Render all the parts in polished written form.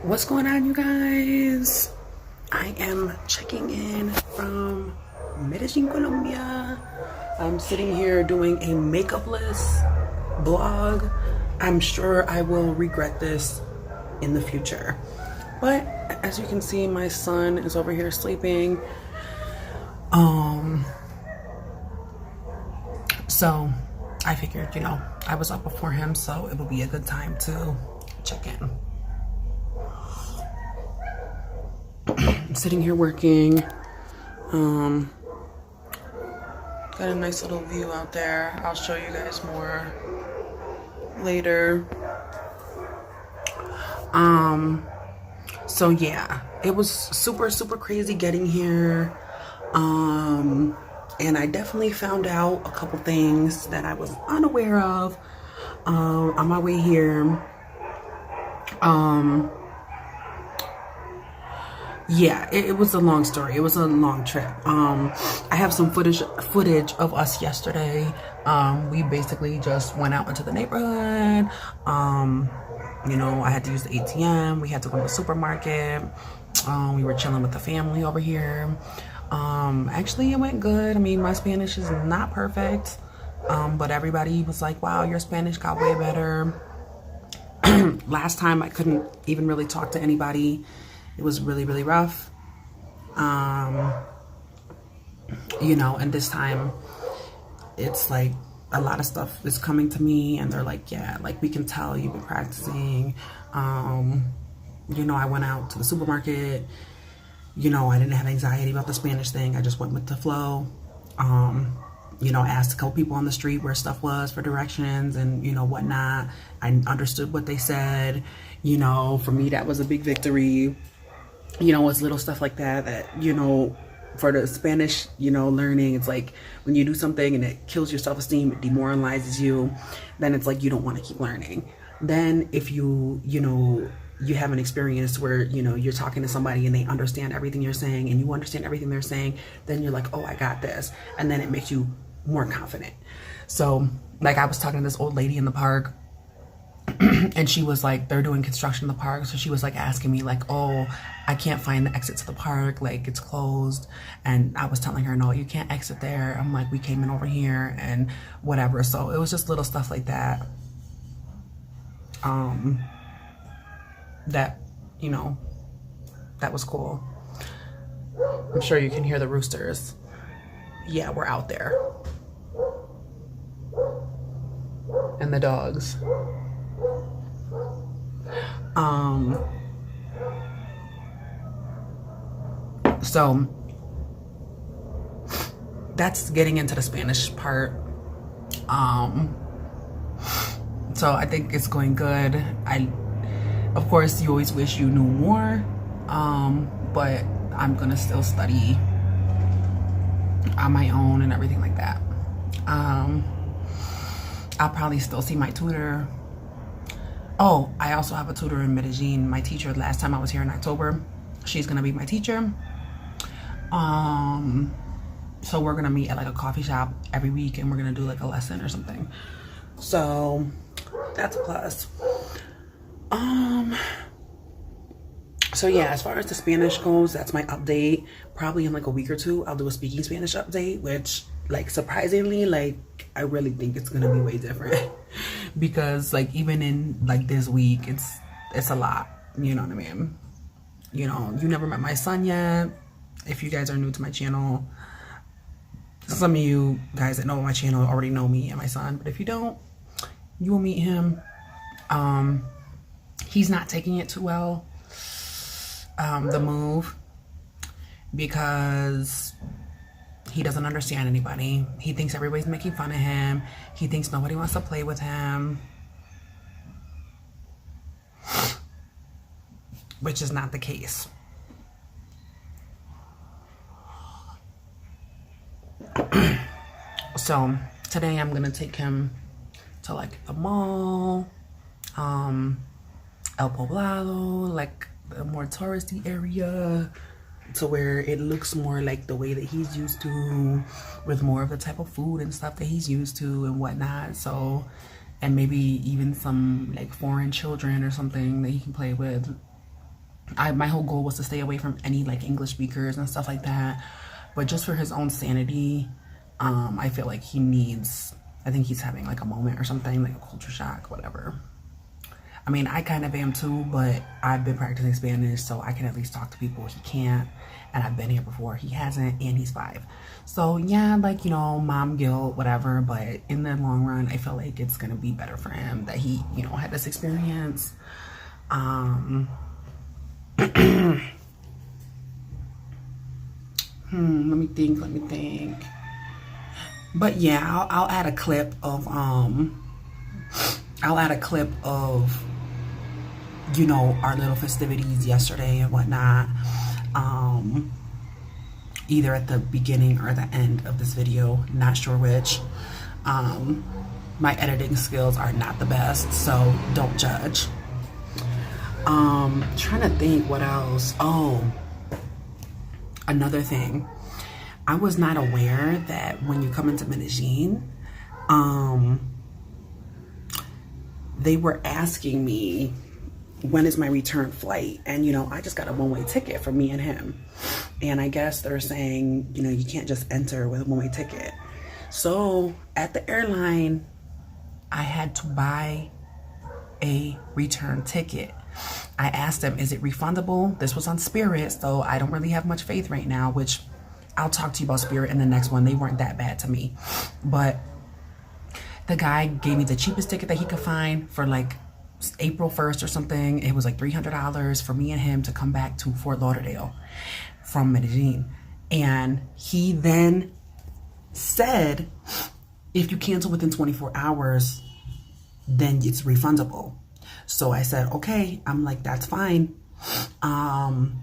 What's going on, you guys? I am checking in from Medellin, Colombia. I'm sitting here doing a makeupless vlog. I'm sure I will regret this in the future. But as you can see, my son is over here sleeping. So I figured, I was up before him, so it would be a good time to check in. I'm sitting here working. Got a nice little view out there. I'll show you guys more later. So yeah, it was super crazy getting here. And I definitely found out a couple things that I was unaware of on my way here. Yeah, it was a long story. It was a long trip. I have some footage of us yesterday. We basically just went out into the neighborhood. I had to use the ATM. We had to go to the supermarket. We were chilling with the family over here. Actually, it went good. I mean, my Spanish is not perfect, but everybody was like, wow, your Spanish got way better. Last time I couldn't even really talk to anybody. It was really rough. And this time it's like a lot of stuff is coming to me and they're like, yeah, like we can tell you've been practicing. I went out to the supermarket. I didn't have anxiety about the Spanish thing. I just went with the flow. Asked a couple people on the street where stuff was for directions and, whatnot. I understood what they said. For me, that was a big victory. It's little stuff like that, for the Spanish, learning, it's like when you do something and it kills your self-esteem, it demoralizes you, then it's like you don't want to keep learning. Then if you have an experience where, you're talking to somebody and they understand everything you're saying and you understand everything they're saying, then you're like, oh, I got this. And then it makes you more confident. So like I was talking to this old lady in the park and she was like, they're doing construction in the park. So she was like asking me like, oh, I can't find the exit to the park. Like it's closed. And I was telling her, no, you can't exit there. I'm like, we came in over here and whatever. So it was just little stuff like that. That was cool. I'm sure you can hear the roosters. Yeah, we're out there. And the dogs. So that's getting into the Spanish part. So I think it's going good. Of course, you always wish you knew more, but I'm gonna still study on my own and everything like that. I'll probably still see my tutor. Oh, I also have a tutor in Medellin. My teacher, last time I was here in October, she's gonna be my teacher. So we're gonna meet at like a coffee shop every week and we're gonna do like a lesson or something. So that's a plus. So yeah, as far as the Spanish goes, that's my update. Probably in like a week or two, I'll do a speaking Spanish update, which like surprisingly, like I really think it's gonna be way different because like even in like this week, it's a lot, you know what I mean? You never met my son yet. If you guys are new to my channel, some of you guys that know my channel already know me and my son, but if you don't, you will meet him. He's not taking it too well, the move, because he doesn't understand anybody. He thinks everybody's making fun of him. He thinks nobody wants to play with him, which is not the case. So today I'm gonna take him to like the mall, El Poblado, like the more touristy area, to where it looks more like the way that he's used to, with more of the type of food and stuff that he's used to and whatnot. So, and maybe even some like foreign children or something that he can play with. My whole goal was to stay away from any like English speakers and stuff like that. But just for his own sanity, I feel like he needs, I think he's having like a moment or something, like a culture shock, whatever. I mean, I kind of am too, but I've been practicing Spanish, so I can at least talk to people. He can't, and I've been here before. He hasn't, and he's 5. So yeah, like, you know, mom guilt, whatever, but in the long run, I feel like it's gonna be better for him that he, you know, had this experience. Let me think. But yeah, I'll add a clip of you know, our little festivities yesterday and whatnot, either at the beginning or the end of this video, not sure which. My editing skills are not the best, so don't judge. Trying to think what else. Oh, another thing, I was not aware that when you come into Medellin, they were asking me when is my return flight, and you know, I just got a one-way ticket for me and him, and I guess they're saying, you know, you can't just enter with a one-way ticket. So at the airline, I had to buy a return ticket. I asked them, is it refundable? This was on Spirit, so I don't really have much faith right now, which I'll talk to you about Spirit in the next one. They weren't that bad to me. But the guy gave me the cheapest ticket that he could find for like April 1st or something. It was like $300 for me and him to come back to Fort Lauderdale from Medellin. And he then said, if you cancel within 24 hours, then it's refundable. So I said, okay. I'm like, that's fine. And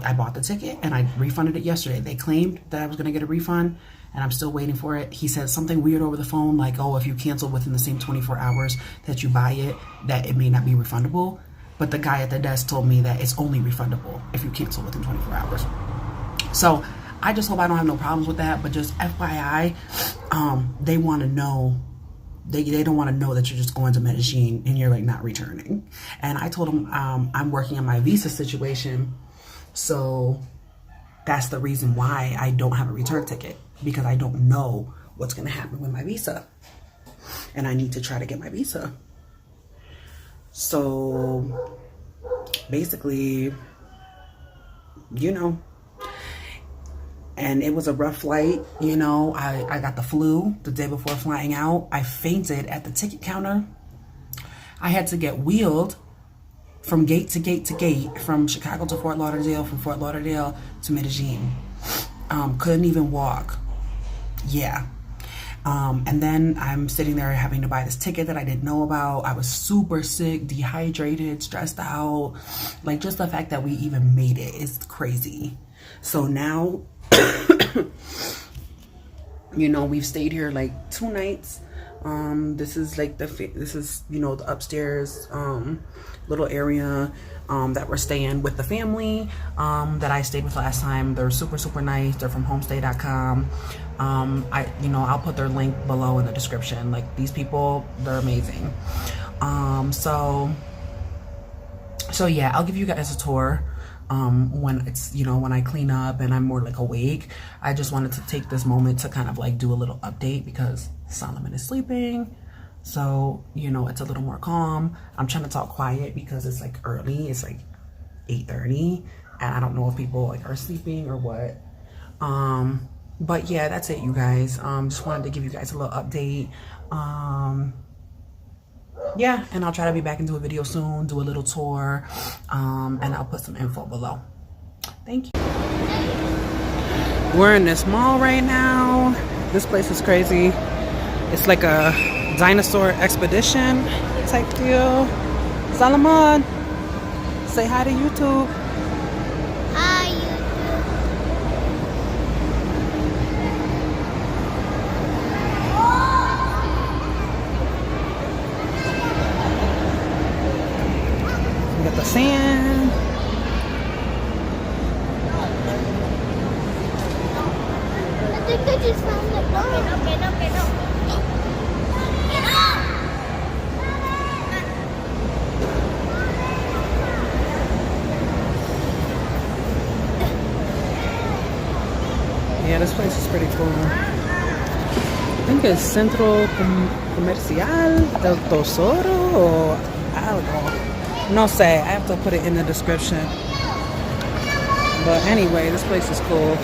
I bought the ticket and I refunded it yesterday. They claimed that I was going to get a refund, and I'm still waiting for it. He said something weird over the phone, like, oh, if you cancel within the same 24 hours that you buy it, that it may not be refundable. But the guy at the desk told me that it's only refundable if you cancel within 24 hours. So I just hope I don't have no problems with that. But just FYI, they want to know, they don't want to know that you're just going to Medellin and you're like not returning. And I told them I'm working on my visa situation. So that's the reason why I don't have a return ticket, because I don't know what's going to happen with my visa. And I need to try to get my visa. So basically, you know, and it was a rough flight. You know, I got the flu the day before flying out. I fainted at the ticket counter. I had to get wheeled from gate to gate to gate, from Chicago to Fort Lauderdale, from Fort Lauderdale to Medellin. Couldn't even walk. Yeah. And then I'm sitting there having to buy this ticket that I didn't know about. I was super sick, dehydrated, stressed out. Like, just the fact that we even made it is crazy. So now, you know, we've stayed here like 2 nights. This is like this is, you know, the upstairs little area that we're staying with the family that I stayed with last time. They're super nice. They're from homestay.com. I'll put their link below in the description. Like, these people, they're amazing. So yeah, I'll give you guys a tour when it's, you know, when I clean up and I'm more like awake. I just wanted to take this moment to kind of like do a little update because Solomon is sleeping. So, you know, it's a little more calm. I'm trying to talk quiet because it's like early. It's like 8:30 and I don't know if people like are sleeping or what. But yeah, that's it, you guys. Just wanted to give you guys a little update. Yeah, and I'll try to be back and do a video soon, do a little tour, and I'll put some info below. Thank you. We're in this mall right now. This place is crazy. It's like a dinosaur expedition type deal. Solomon, say hi to YouTube. Hi, YouTube. We got the sand. I think I just found the door. school. I think it's Centro Comercial del Tesoro or algo. No sé. I have to put it in the description. But anyway, this place is cool.